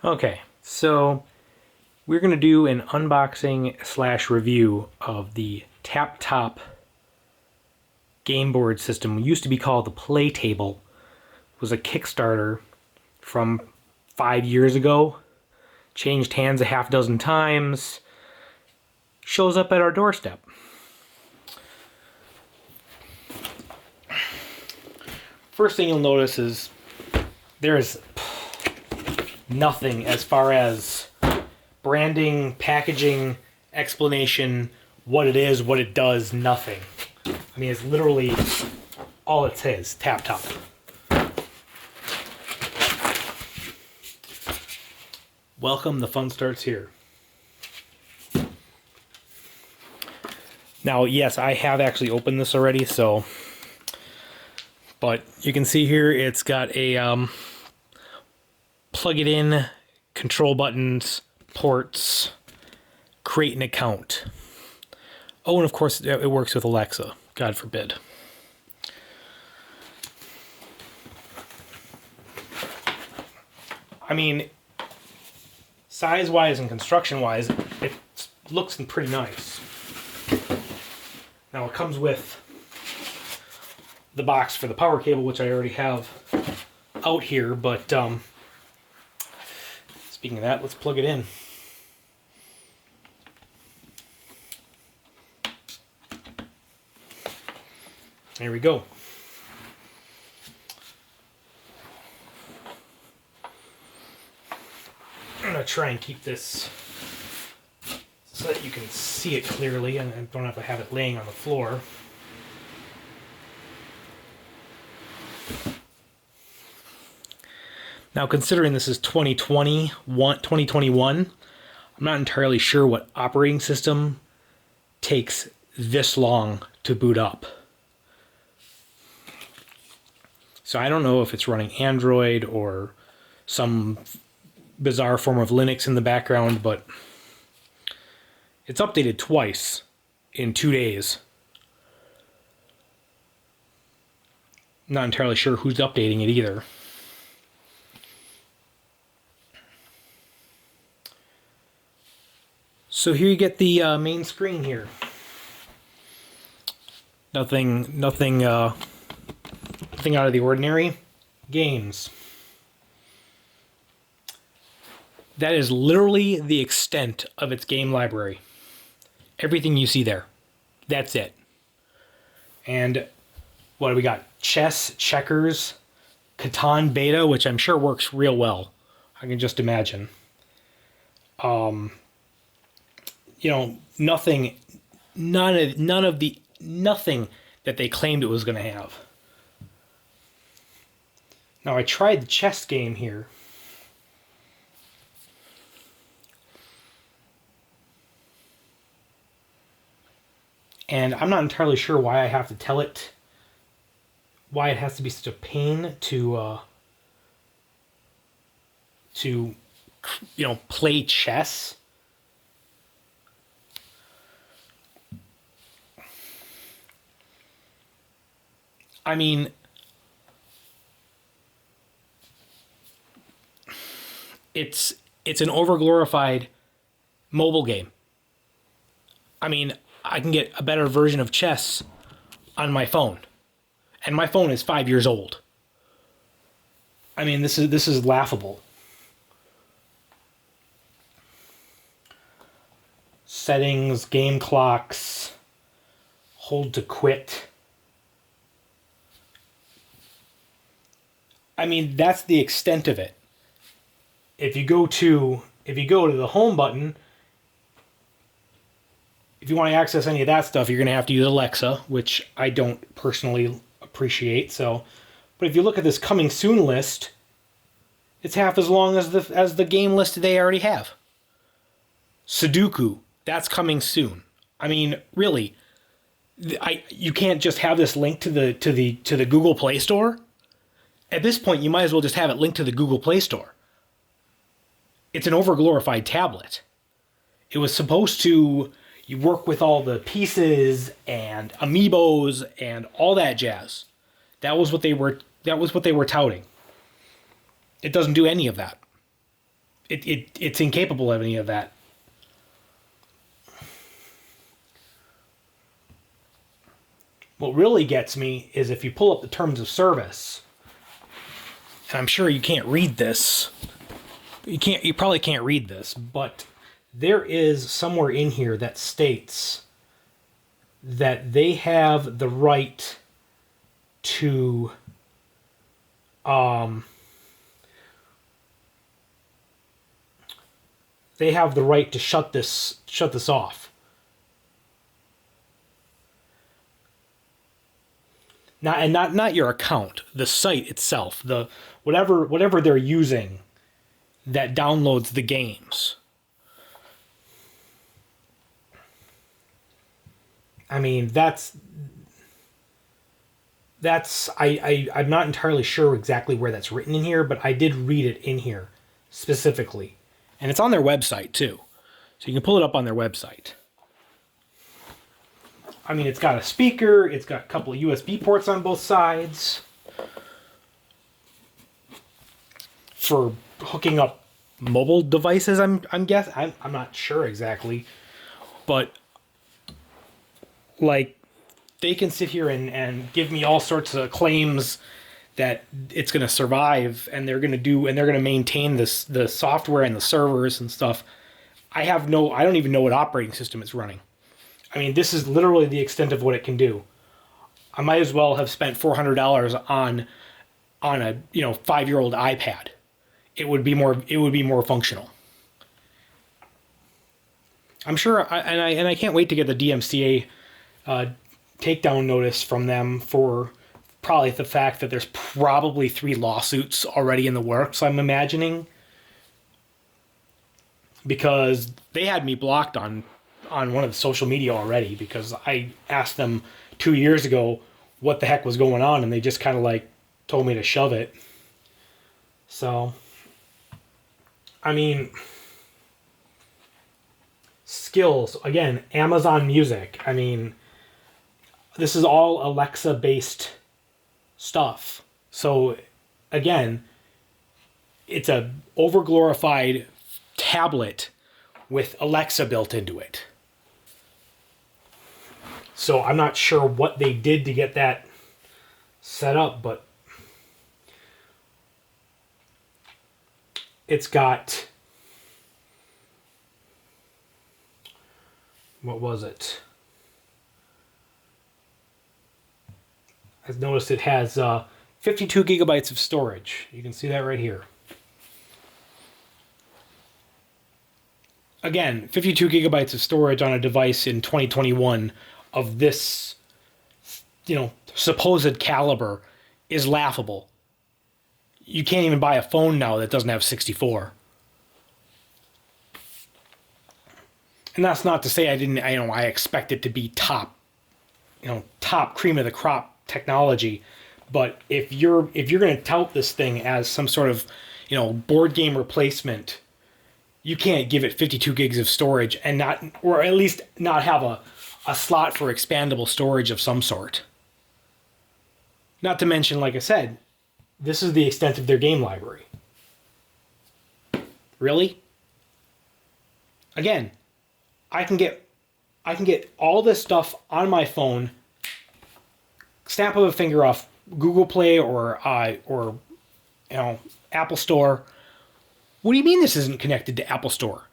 Okay, so we're going to do an unboxing slash review of the Taptop game board system. It used to be called the PlayTable. It was a Kickstarter from 5 years ago. Changed hands a half dozen times. Shows up at our doorstep. First thing you'll notice is there's nothing as far as branding, packaging, explanation, what it is, what it does, nothing. I mean, it's literally all it says, Taptop. Welcome, the fun starts here. Now, yes, I have actually opened this already, but you can see here it's got a plug it in, control buttons, ports, create an account. Oh, and of course it works with Alexa, God forbid. I mean, size-wise and construction-wise, it looks pretty nice. Now it comes with the box for the power cable, which I already have out here, but speaking of that, let's plug it in. There we go. I'm going to try and keep this so that you can see it clearly and I don't have to have it laying on the floor. Now, considering this is 2021, I'm not entirely sure what operating system takes this long to boot up. So I don't know if it's running Android or some bizarre form of Linux in the background, but it's updated twice in 2 days. Not entirely sure who's updating it either. So here you get the main screen here. Nothing out of the ordinary. Games. That is literally the extent of its game library. Everything you see there. That's it. And what do we got? Chess, checkers, Catan beta, which I'm sure works real well. I can just imagine. You know, nothing that they claimed it was going to have. Now, I tried the chess game here. And I'm not entirely sure why I have to tell it, why it has to be such a pain to play chess. I mean, it's an overglorified mobile game. I mean, I can get a better version of chess on my phone. And my phone is 5 years old. I mean, this is laughable. Settings, game clocks, hold to quit. I mean, that's the extent of it. If you go to the home button, if you want to access any of that stuff, you're going to have to use Alexa, which I don't personally appreciate. So, but if you look at this coming soon list, it's half as long as the game list they already have. Sudoku, that's coming soon. I mean, really, you can't just have this linked to the Google Play Store. At this point, you might as well just have it linked to the Google Play Store. It's an overglorified tablet. It was supposed to work with all the pieces and amiibos and all that jazz. That was what they were touting. It doesn't do any of that. It's incapable of any of that. What really gets me is if you pull up the terms of service, and I'm sure you can't read this. You probably can't read this, but there is somewhere in here that states that they have the right to shut this off. Not your account, the site itself, the whatever they're using that downloads the games. I mean, I'm not entirely sure exactly where that's written in here, but I did read it in here specifically. And it's on their website too. So you can pull it up on their website. I mean, it's got a speaker, it's got a couple of USB ports on both sides for hooking up mobile devices, I'm guessing. I'm not sure exactly. But like, they can sit here and give me all sorts of claims that it's going to survive, and they're going to maintain the software and the servers and stuff. I don't even know what operating system it's running. I mean, this is literally the extent of what it can do. I might as well have spent $400 on a 5-year-old iPad. It would be more functional. I'm sure, and I can't wait to get the DMCA takedown notice from them for probably the fact that there's probably 3 lawsuits already in the works, I'm imagining. Because they had me blocked on one of the social media already, because I asked them 2 years ago what the heck was going on, and they just kind of like told me to shove it. So, I mean, skills, again, Amazon Music. I mean, this is all Alexa-based stuff. So, again, it's a overglorified tablet with Alexa built into it. So I'm not sure what they did to get that set up, but it's got, what was it? I've noticed it has 52 gigabytes of storage. You can see that right here. Again, 52 gigabytes of storage on a device in 2021 of this, supposed caliber is laughable. You can't even buy a phone now that doesn't have 64. And that's not to say I expect it to be top cream of the crop technology. But if you're going to tout this thing as some sort of, board game replacement, you can't give it 52 gigs of storage and not, or at least not have a slot for expandable storage of some sort. Not to mention, like I said, this is the extent of their game library. Really? Again, I can get all this stuff on my phone, snap of a finger off Google Play or Apple Store. What do you mean this isn't connected to Apple Store?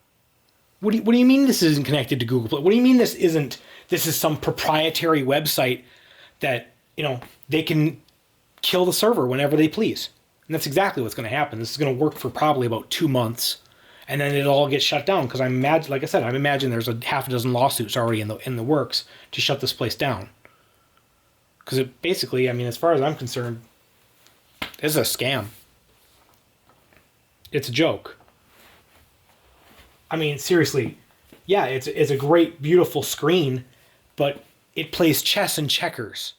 What do you mean this isn't connected to Google Play? What do you mean this is some proprietary website that, they can kill the server whenever they please? And that's exactly what's going to happen. This is going to work for probably about 2 months, and then it'll all get shut down, because I imagine there's a half a dozen lawsuits already in the works to shut this place down. Because it basically, as far as I'm concerned, this is a scam. It's a joke. Seriously, yeah, it's a great, beautiful screen, but it plays chess and checkers.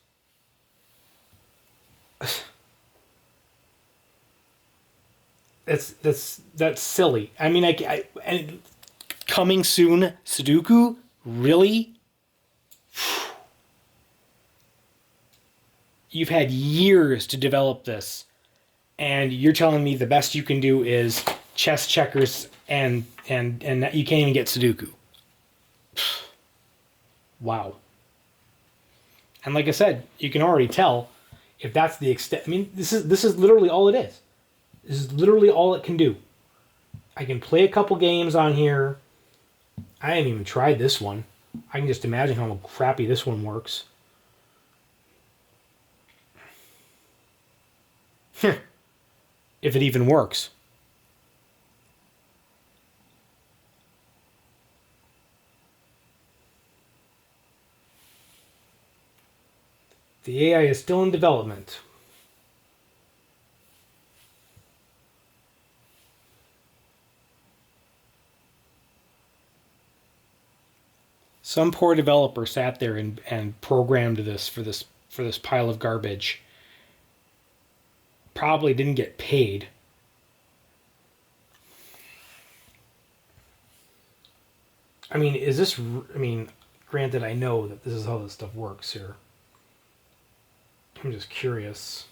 That's silly. And coming soon, Sudoku, really? You've had years to develop this, and you're telling me the best you can do is chess, checkers, and you can't even get Sudoku. Wow. And like I said, you can already tell if that's the extent. I mean, this is literally all it is. This is literally all it can do. I can play a couple games on here. I haven't even tried this one. I can just imagine how crappy this one works. If it even works. The AI is still in development. Some poor developer sat there and programmed this for this pile of garbage. Probably didn't get paid. I mean, is this... I mean, granted, I know that this is how this stuff works here. I'm just curious.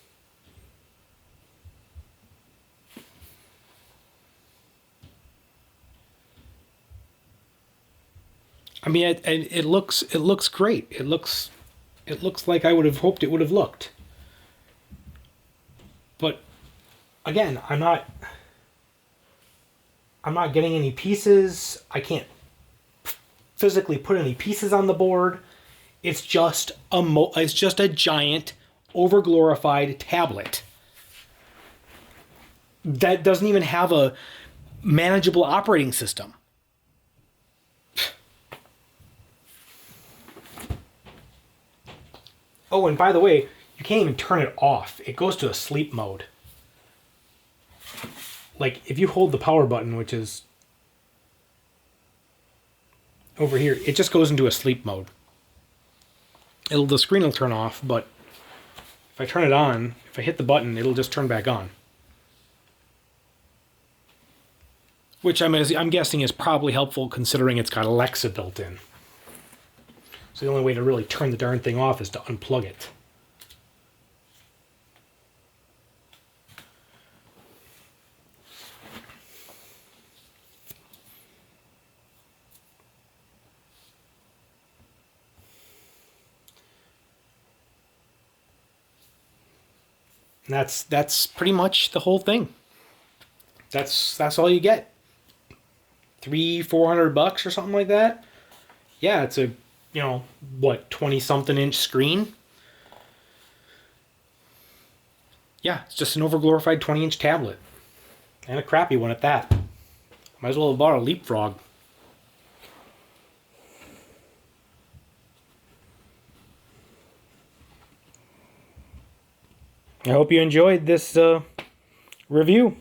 I mean, it looks great. It looks like I would have hoped it would have looked. But again, I'm not getting any pieces. I can't physically put any pieces on the board. It's just a giant overglorified tablet that doesn't even have a manageable operating system. Oh, and by the way, you can't even turn it off. It goes to a sleep mode. Like, if you hold the power button, which is over here, it just goes into a sleep mode. The screen will turn off, but if I turn it on, if I hit the button, it'll just turn back on. Which I'm guessing is probably helpful considering it's got Alexa built in. So the only way to really turn the darn thing off is to unplug it. And that's pretty much the whole thing. That's all you get. $300-400 or something like that. Yeah, it's a, what, 20-something inch screen. Yeah, it's just an overglorified 20-inch tablet. And a crappy one at that. Might as well have bought a Leapfrog. I hope you enjoyed this review.